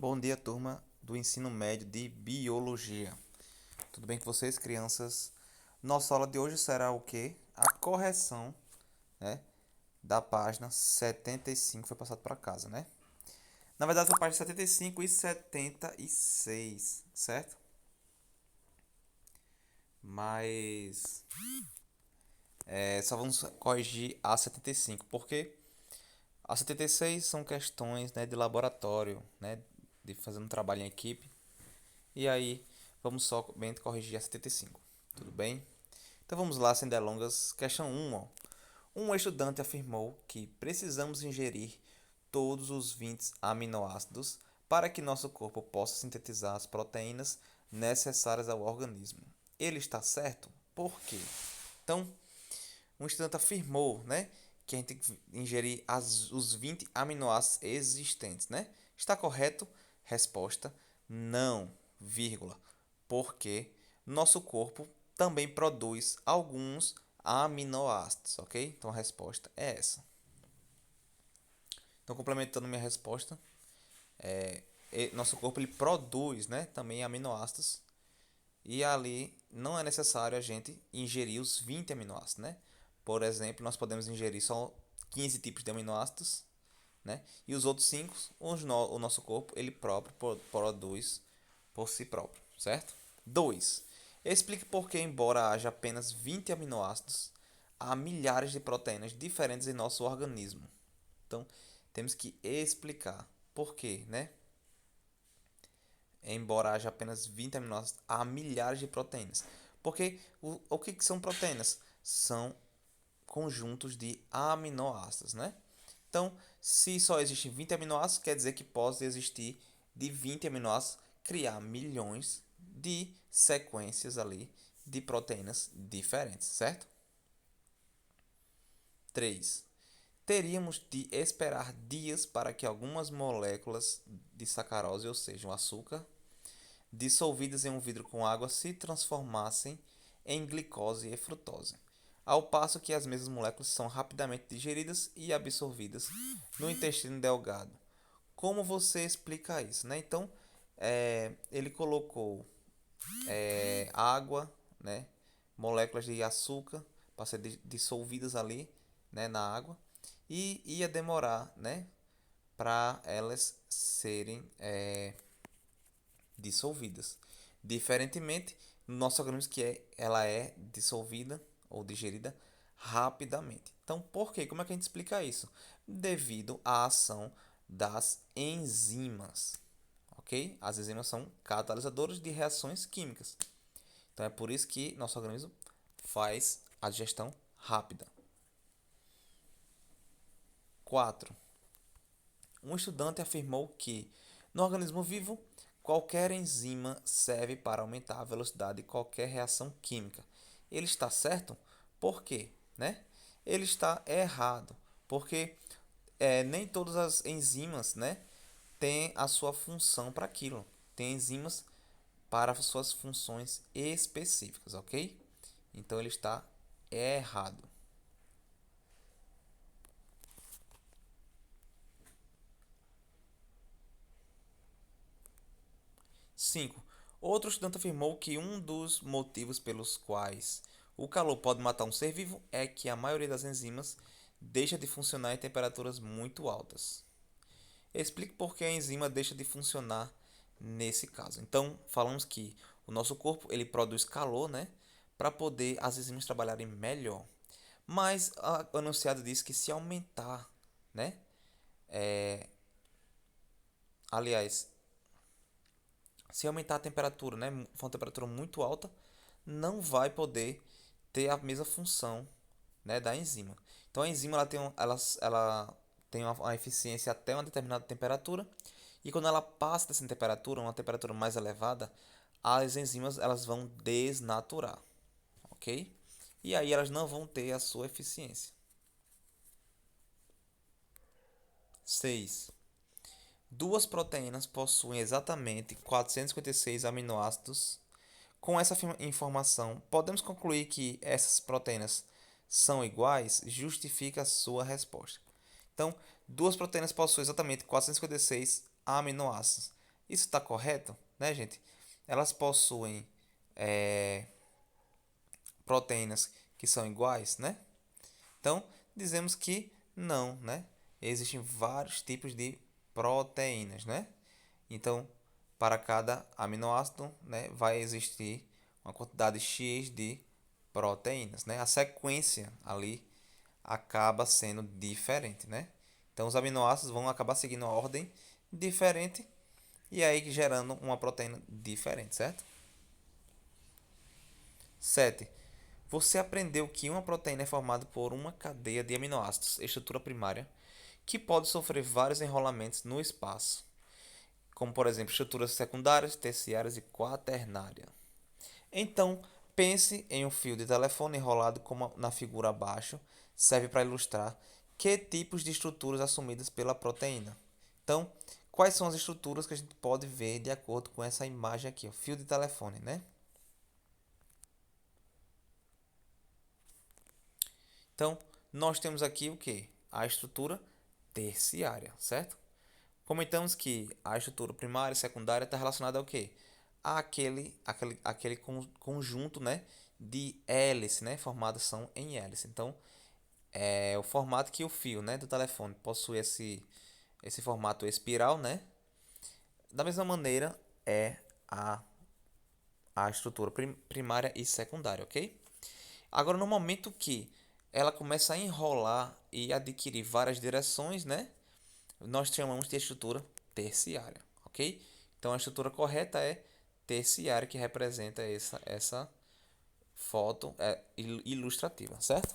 Bom dia, turma do ensino médio de biologia. Tudo bem com vocês, crianças? Nossa aula de hoje será o quê? A correção, né, da página 75 foi passado para casa, né? Na verdade, foi a página 75 e 76, certo? Mas só vamos corrigir a 75, porque a 76 são questões, né, de laboratório, né, de fazer um trabalho em equipe. E aí, vamos somente corrigir a 75. Tudo bem? Então vamos lá, sem delongas. Questão 1. Ó. Um estudante afirmou que precisamos ingerir todos os 20 aminoácidos para que nosso corpo possa sintetizar as proteínas necessárias ao organismo. Ele está certo? Por quê? Então, um estudante afirmou, né, que a gente tem que ingerir os 20 aminoácidos existentes, né? Está correto? Resposta: não, vírgula. Porque nosso corpo também produz alguns aminoácidos, ok? Então a resposta é essa. Então, complementando minha resposta, nosso corpo ele produz, né, também aminoácidos e ali não é necessário a gente ingerir os 20 aminoácidos, né? Por exemplo, nós podemos ingerir só 15 tipos de aminoácidos, né? E os outros 5, o nosso corpo ele próprio produz por si próprio, certo? 2. Explique por que, embora haja apenas 20 aminoácidos, há milhares de proteínas diferentes em nosso organismo. Então, temos que explicar por quê, né? Embora haja apenas 20 aminoácidos, há milhares de proteínas. Porque o que são proteínas? São conjuntos de aminoácidos, né? Então, se só existem 20 aminoácidos, quer dizer que pode existir de 20 aminoácidos, criar milhões de sequências ali de proteínas diferentes, certo? 3. Teríamos de esperar dias para que algumas moléculas de sacarose, ou seja, o açúcar, dissolvidas em um vidro com água, se transformassem em glicose e frutose, ao passo que as mesmas moléculas são rapidamente digeridas e absorvidas no intestino delgado. Como você explica isso, né? Então, ele colocou água, né? Moléculas de açúcar para ser dissolvidas ali, né? Na água e ia demorar, né? Para elas serem dissolvidas. Diferentemente, no nosso organismo ela é dissolvida ou digerida rapidamente. Então, por quê? Como é que a gente explica isso? Devido à ação das enzimas, ok? As enzimas são catalisadores de reações químicas. Então, é por isso que nosso organismo faz a digestão rápida. 4. Um estudante afirmou que, no organismo vivo, qualquer enzima serve para aumentar a velocidade de qualquer reação química. Ele está certo? Por quê? Né? Ele está errado, porque nem todas as enzimas, né, têm a sua função para aquilo. Tem enzimas para suas funções específicas, ok? Então ele está errado. 5. Outro estudante afirmou que um dos motivos pelos quais o calor pode matar um ser vivo é que a maioria das enzimas deixa de funcionar em temperaturas muito altas. Explique por que a enzima deixa de funcionar nesse caso. Então, falamos que o nosso corpo ele produz calor, né, para poder as enzimas trabalharem melhor. Mas o anunciado diz que se aumentar, né, aliás, se aumentar a temperatura, né, for uma temperatura muito alta, não vai poder ter a mesma função, né, da enzima. Então a enzima ela tem uma eficiência até uma determinada temperatura e quando ela passa dessa temperatura, uma temperatura mais elevada, as enzimas elas vão desnaturar, ok? E aí elas não vão ter a sua eficiência. 6. Duas proteínas possuem exatamente 456 aminoácidos. Com essa informação, podemos concluir que essas proteínas são iguais? Justifica a sua resposta. Então, duas proteínas possuem exatamente 456 aminoácidos. Isso está correto, né, gente? Elas possuem é, proteínas que são iguais, né? Então, dizemos que não, né? Existem vários tipos de proteínas, né? Então, para cada aminoácido, né, vai existir uma quantidade X de proteínas, né? A sequência ali acaba sendo diferente, né? Então, os aminoácidos vão acabar seguindo uma ordem diferente e aí gerando uma proteína diferente, certo? 7. Você aprendeu que uma proteína é formada por uma cadeia de aminoácidos, estrutura primária, que pode sofrer vários enrolamentos no espaço, como por exemplo estruturas secundárias, terciárias e quaternárias. Então, pense em um fio de telefone enrolado como na figura abaixo, serve para ilustrar que tipos de estruturas assumidas pela proteína. Então, quais são as estruturas que a gente pode ver de acordo com essa imagem aqui, o fio de telefone, né? Então, nós temos aqui o que? A estrutura terciária, certo? Comentamos que a estrutura primária e secundária está relacionada ao quê? Aquele conjunto, né, de hélice, né, formadas são em hélice. Então, é o formato que o fio, né, do telefone possui esse formato espiral, né? Da mesma maneira é a, a estrutura primária e secundária, ok? Agora, no momento que ela começa a enrolar e adquirir várias direções, né? Nós chamamos de estrutura terciária, ok? Então, a estrutura correta é terciária, que representa essa foto ilustrativa, certo?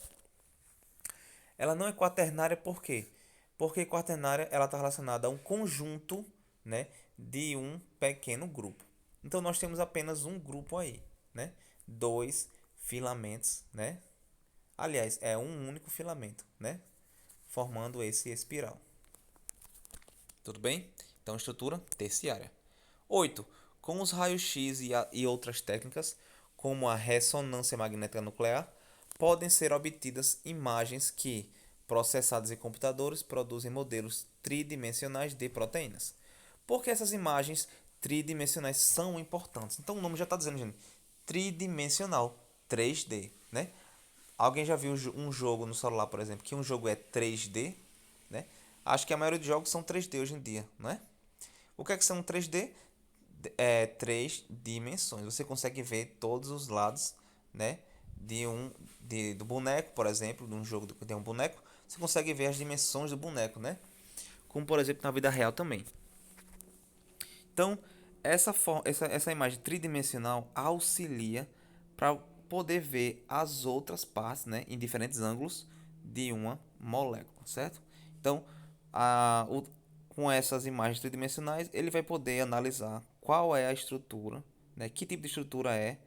Ela não é quaternária por quê? Porque quaternária ela está relacionada a um conjunto, né, de um pequeno grupo. Então nós temos apenas um grupo aí, né? Dois filamentos, né? Aliás, é um único filamento, né? Formando esse espiral. Tudo bem? Então, estrutura terciária. 8. Com os raios-x e outras técnicas, como a ressonância magnética nuclear, podem ser obtidas imagens que, processadas em computadores, produzem modelos tridimensionais de proteínas. Por que essas imagens tridimensionais são importantes? Então, o nome já está dizendo, gente, tridimensional, 3D, né? Alguém já viu um jogo no celular, por exemplo, que um jogo é 3D, né? Acho que a maioria dos jogos são 3D hoje em dia, não é? O que é que são 3D? É três dimensões. Você consegue ver todos os lados, né, do boneco, por exemplo, de um jogo que tem um boneco, você consegue ver as dimensões do boneco, né? Como por exemplo na vida real também. Então, essa imagem tridimensional auxilia para poder ver as outras partes, né, em diferentes ângulos de uma molécula, certo? Então, com essas imagens tridimensionais, ele vai poder analisar qual é a estrutura, né, que tipo de estrutura é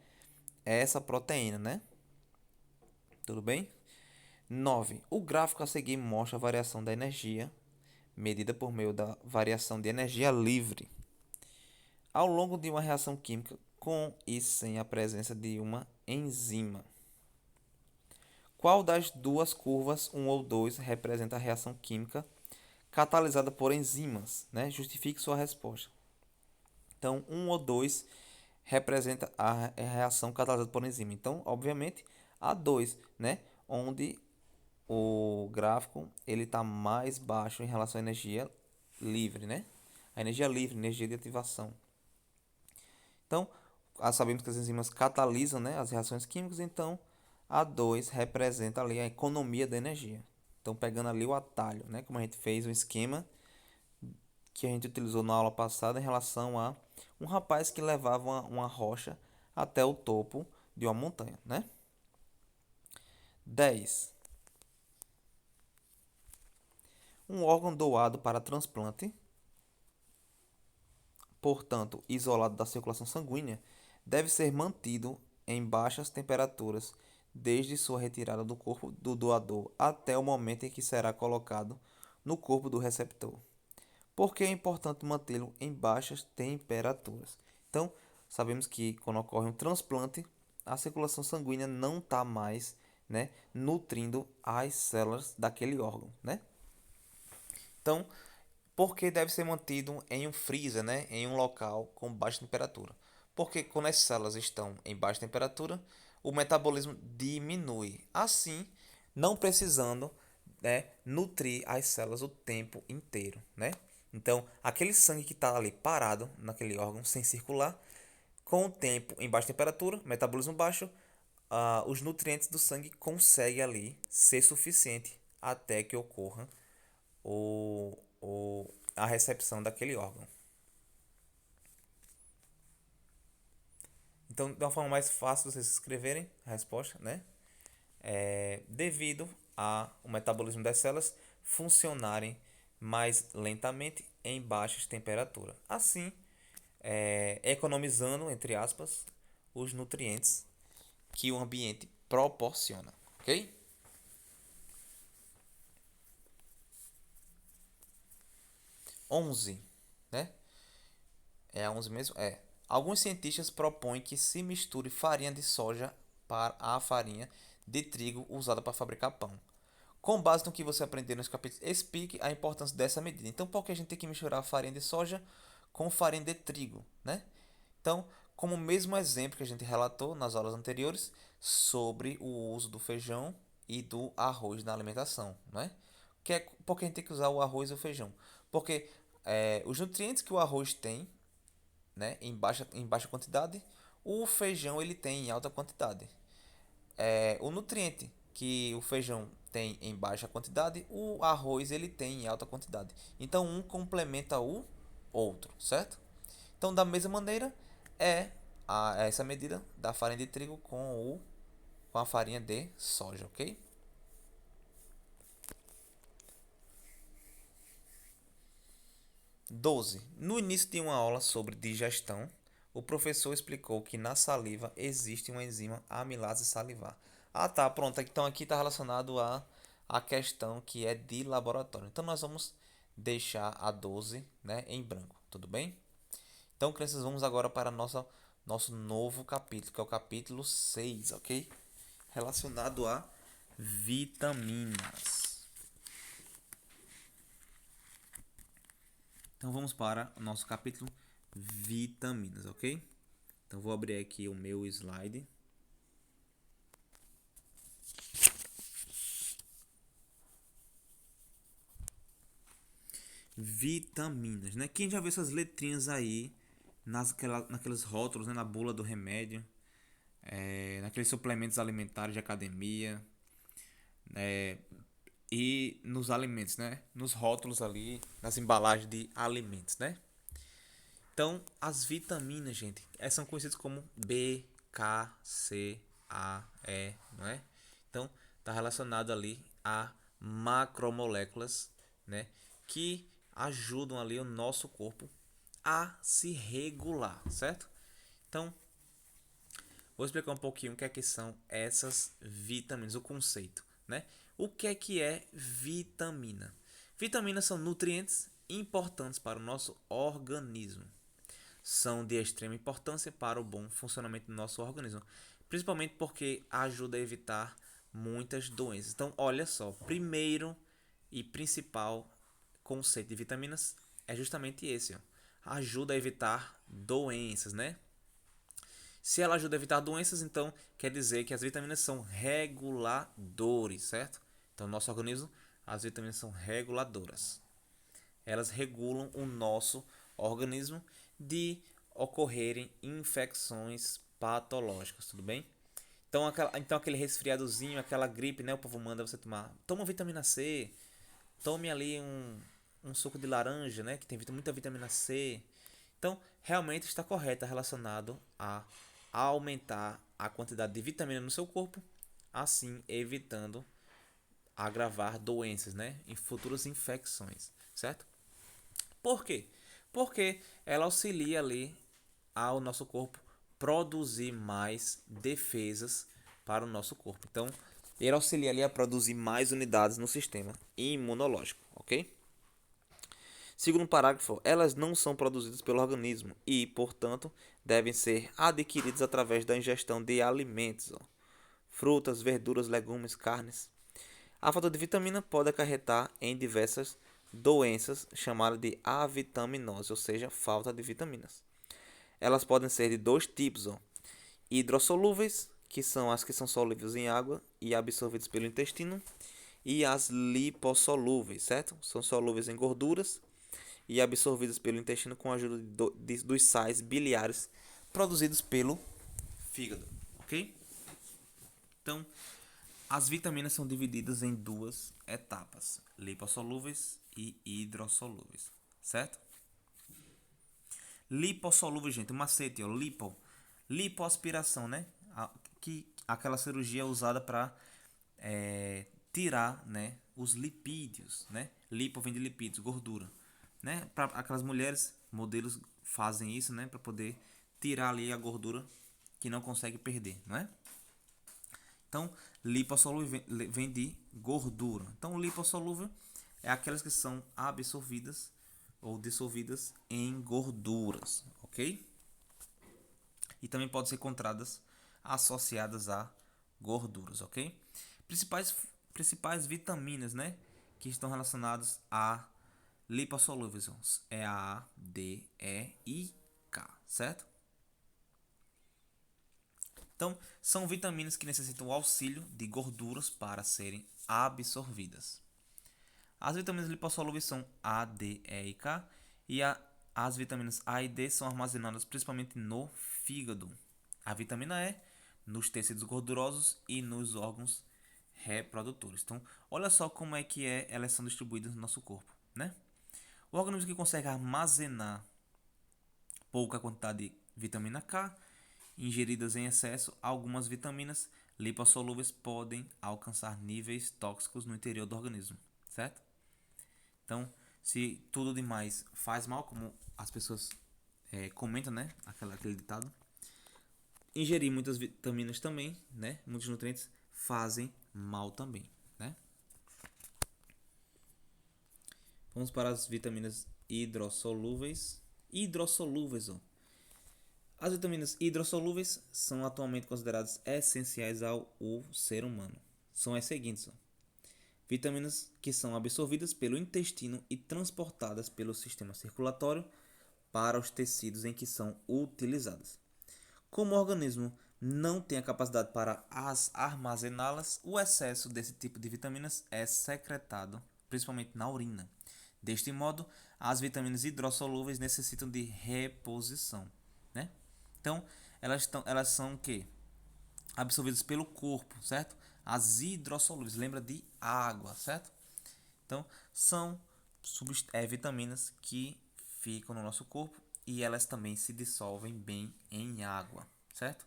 essa proteína, né? Tudo bem? 9. O gráfico a seguir mostra a variação da energia medida por meio da variação de energia livre ao longo de uma reação química com e sem a presença de uma enzima. Qual das duas curvas, 1 ou 2, representa a reação química catalisada por enzimas? Né? Justifique sua resposta. Então, 1 ou 2 representa a reação catalisada por enzima. Então, obviamente, a 2, né? Onde o gráfico ele está mais baixo em relação à energia livre, né? A energia livre, energia de ativação. Então, sabemos que as enzimas catalisam, né, as reações químicas, então a 2 representa ali a economia da energia. Então, pegando ali o atalho, né, como a gente fez o esquema que a gente utilizou na aula passada em relação a um rapaz que levava uma rocha até o topo de uma montanha, né? 10. Um órgão doado para transplante, portanto isolado da circulação sanguínea, deve ser mantido em baixas temperaturas desde sua retirada do corpo do doador até o momento em que será colocado no corpo do receptor. Por que é importante mantê-lo em baixas temperaturas? Então, sabemos que quando ocorre um transplante, a circulação sanguínea não está mais, né, nutrindo as células daquele órgão, né? Então, Porque deve ser mantido em um freezer, né? Em um local com baixa temperatura. Porque quando as células estão em baixa temperatura, o metabolismo diminui. Assim, não precisando, né, nutrir as células o tempo inteiro, né? Então, aquele sangue que está ali parado naquele órgão sem circular, com o tempo em baixa temperatura, metabolismo baixo, os nutrientes do sangue conseguem ali ser suficiente até que ocorra a recepção daquele órgão. Então, de uma forma mais fácil de vocês escreverem a resposta, né? Devido ao metabolismo das células funcionarem mais lentamente em baixas temperaturas. Assim, economizando, entre aspas, os nutrientes que o ambiente proporciona, ok? 11, né? É a 11 mesmo? É. Alguns cientistas propõem que se misture farinha de soja para a farinha de trigo usada para fabricar pão. Com base no que você aprendeu nesse capítulo, explique a importância dessa medida. Então, por que a gente tem que misturar farinha de soja com farinha de trigo, né? Então, como o mesmo exemplo que a gente relatou nas aulas anteriores sobre o uso do feijão e do arroz na alimentação, né? Por que a gente tem que usar o arroz e o feijão? Porque os nutrientes que o arroz tem, né, em baixa quantidade, o feijão ele tem em alta quantidade. O nutriente que o feijão tem em baixa quantidade, o arroz ele tem em alta quantidade. Então um complementa o outro, certo? Então da mesma maneira essa medida da farinha de trigo com a farinha de soja, ok? 12. No início de uma aula sobre digestão, o professor explicou que na saliva existe uma enzima amilase salivar. Ah, tá, pronto. Então aqui está relacionado a questão que é de laboratório. Então nós vamos deixar a 12, né, em branco, tudo bem? Então, crianças, vamos agora para nosso novo capítulo, que é o capítulo 6, ok? Relacionado a vitaminas. Então vamos para o nosso capítulo vitaminas, ok? Então vou abrir aqui o meu slide. Vitaminas, né? Quem já viu essas letrinhas aí naqueles rótulos, né? Na bula do remédio, naqueles suplementos alimentares de academia, e nos alimentos, né? Nos rótulos ali, nas embalagens de alimentos, né? Então, as vitaminas, gente, são conhecidas como B, K, C, A, E, não é? Então, está relacionado ali a macromoléculas, né, que ajudam ali o nosso corpo a se regular, certo? Então, vou explicar um pouquinho o que são essas vitaminas, o conceito, né? O que é vitamina? Vitaminas são nutrientes importantes para o nosso organismo. São de extrema importância para o bom funcionamento do nosso organismo, principalmente porque ajuda a evitar muitas doenças. Então, olha só, primeiro e principal conceito de vitaminas é justamente esse, ó. Ajuda a evitar doenças, né? Se ela ajuda a evitar doenças, então quer dizer que as vitaminas são reguladores, certo? Então, no nosso organismo, as vitaminas são reguladoras. Elas regulam o nosso organismo de ocorrerem infecções patológicas, tudo bem? Então aquele resfriadozinho, aquela gripe, né? O povo manda você tomar. Toma vitamina C, tome ali um suco de laranja, né? Que tem muita vitamina C. Então, realmente está correto, relacionado a aumentar a quantidade de vitamina no seu corpo, assim evitando agravar doenças, né? Em futuras infecções, certo? Por quê? Porque ela auxilia ali ao nosso corpo produzir mais defesas para o nosso corpo. Então, ele auxilia ali a produzir mais unidades no sistema imunológico, ok? Segundo parágrafo, elas não são produzidas pelo organismo e, portanto, devem ser adquiridas através da ingestão de alimentos, frutas, verduras, legumes, carnes. A falta de vitamina pode acarretar em diversas doenças chamadas de avitaminose, ou seja, falta de vitaminas. Elas podem ser de dois tipos, ó. Hidrossolúveis, que são as que são solúveis em água e absorvidas pelo intestino, e as lipossolúveis, certo? São solúveis em gorduras e absorvidas pelo intestino com a ajuda dos sais biliares produzidos pelo fígado, ok? Então, as vitaminas são divididas em duas etapas: lipossolúveis e hidrossolúveis, certo? Lipossolúvel, gente, o macete, ó, lipoaspiração, né? Aquela cirurgia usada para tirar, né, os lipídios, né? Lipo vem de lipídios, gordura, né? Para aquelas mulheres, modelos fazem isso, né, para poder tirar ali a gordura que não consegue perder, não é? Então, lipossolúvel vem de gordura. Então, lipossolúvel é aquelas que são absorvidas ou dissolvidas em gorduras, ok? E também podem ser encontradas associadas a gorduras, ok? Principais vitaminas, né, que estão relacionadas a lipossolúveis é a A, D, E e K, certo? Então, são vitaminas que necessitam o auxílio de gorduras para serem absorvidas. As vitaminas lipossolúveis são A, D, E e K, e as vitaminas A e D são armazenadas principalmente no fígado. A vitamina E nos tecidos gordurosos e nos órgãos reprodutores. Então, olha só como é que elas são distribuídas no nosso corpo, né? O organismo que consegue armazenar pouca quantidade de vitamina K, ingeridas em excesso, algumas vitaminas lipossolúveis podem alcançar níveis tóxicos no interior do organismo, certo? Então, se tudo demais faz mal, como as pessoas comentam, né? Aquele ditado. Ingerir muitas vitaminas também, né? Muitos nutrientes fazem mal também, né? Vamos para as vitaminas hidrossolúveis. Hidrossolúveis, ó. As vitaminas hidrossolúveis são atualmente consideradas essenciais ao ser humano. São as seguintes, ó. Vitaminas que são absorvidas pelo intestino e transportadas pelo sistema circulatório para os tecidos em que são utilizadas. Como o organismo não tem a capacidade para armazená-las, o excesso desse tipo de vitaminas é secretado, principalmente na urina. Deste modo, as vitaminas hidrossolúveis necessitam de reposição, né? Então, elas são o quê? Absorvidas pelo corpo, certo? As hidrossolúveis, lembra de água, certo? Então, são vitaminas que ficam no nosso corpo e elas também se dissolvem bem em água, certo?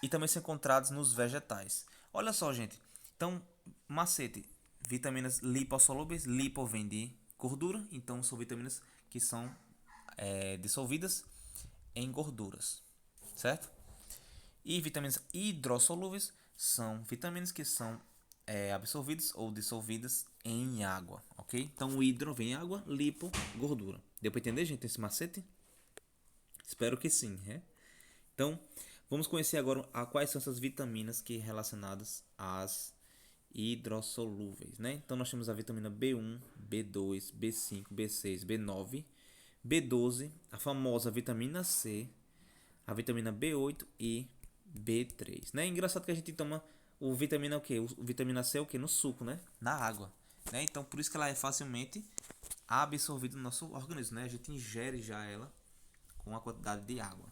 E também são encontradas nos vegetais. Olha só, gente. Então, macete, vitaminas lipossolúveis, lipo vem de gordura, então são vitaminas que são dissolvidas em gorduras, certo? E vitaminas hidrossolúveis são vitaminas que são absorvidas ou dissolvidas em água, ok? Então o hidro vem água, lipo, gordura. Deu para entender, gente, esse macete? Espero que sim, né? Então, vamos conhecer agora quais são essas vitaminas que relacionadas às hidrossolúveis, né? Então nós temos a vitamina B1, B2, B5, B6, B9, B12, a famosa vitamina C, a vitamina B8 e B3, né? Engraçado que a gente toma o vitamina o quê? O vitamina C é o quê? No suco, né? Na água, né? Então por isso que ela é facilmente absorvida no nosso organismo, né? A gente ingere já ela com a quantidade de água.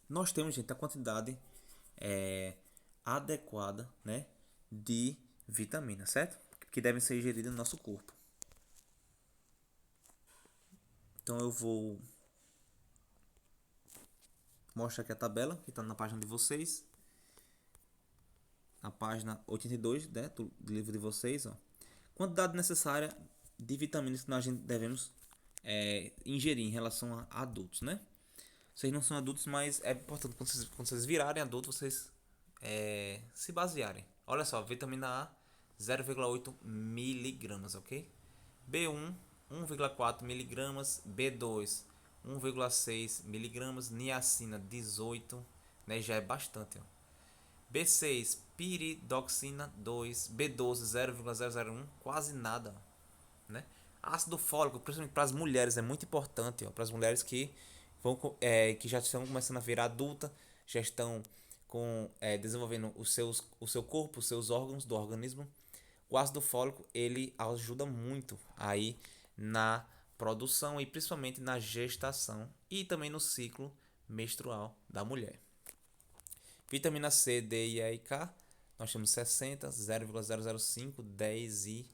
Nós temos, gente, a quantidade adequada, né, de vitamina, certo? Que devem ser ingeridas no nosso corpo. Então eu vou mostrar aqui a tabela que está na página de vocês. Na página 82, né, do livro de vocês, ó. Quantidade necessária de vitaminas que nós devemos ingerir em relação a adultos, né? Vocês não são adultos, mas é importante quando vocês virarem adultos, vocês se basearem. Olha só, vitamina A 0,8 miligramas, ok? B1 1,4 miligramas, B2 1,6 miligramas, niacina 18 né? Já é bastante, ó. B6, piridoxina 2, B12 0,001, quase nada, né? Ácido fólico, principalmente para as mulheres, é muito importante, ó, para as mulheres que que já estão começando a virar adulta, já estão desenvolvendo o seu corpo, os seus órgãos do organismo. O ácido fólico ele ajuda muito aí na produção e principalmente na gestação e também no ciclo menstrual da mulher. Vitamina C, D, E, K, nós temos 60, 0,005, 10 e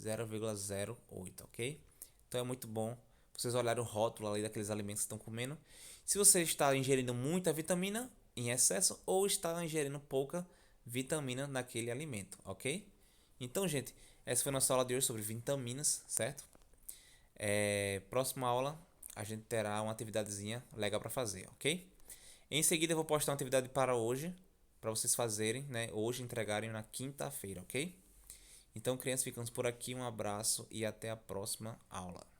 0,08, ok? Então é muito bom vocês olharem o rótulo ali daqueles alimentos que estão comendo. Se você está ingerindo muita vitamina em excesso ou está ingerindo pouca vitamina naquele alimento, ok? Então, gente, essa foi a nossa aula de hoje sobre vitaminas, certo? Próxima aula a gente terá uma atividadezinha legal para fazer, ok? Em seguida eu vou postar uma atividade para hoje, para vocês fazerem, né? Hoje entregarem na quinta-feira, ok? Então, crianças, ficamos por aqui. Um abraço e até a próxima aula.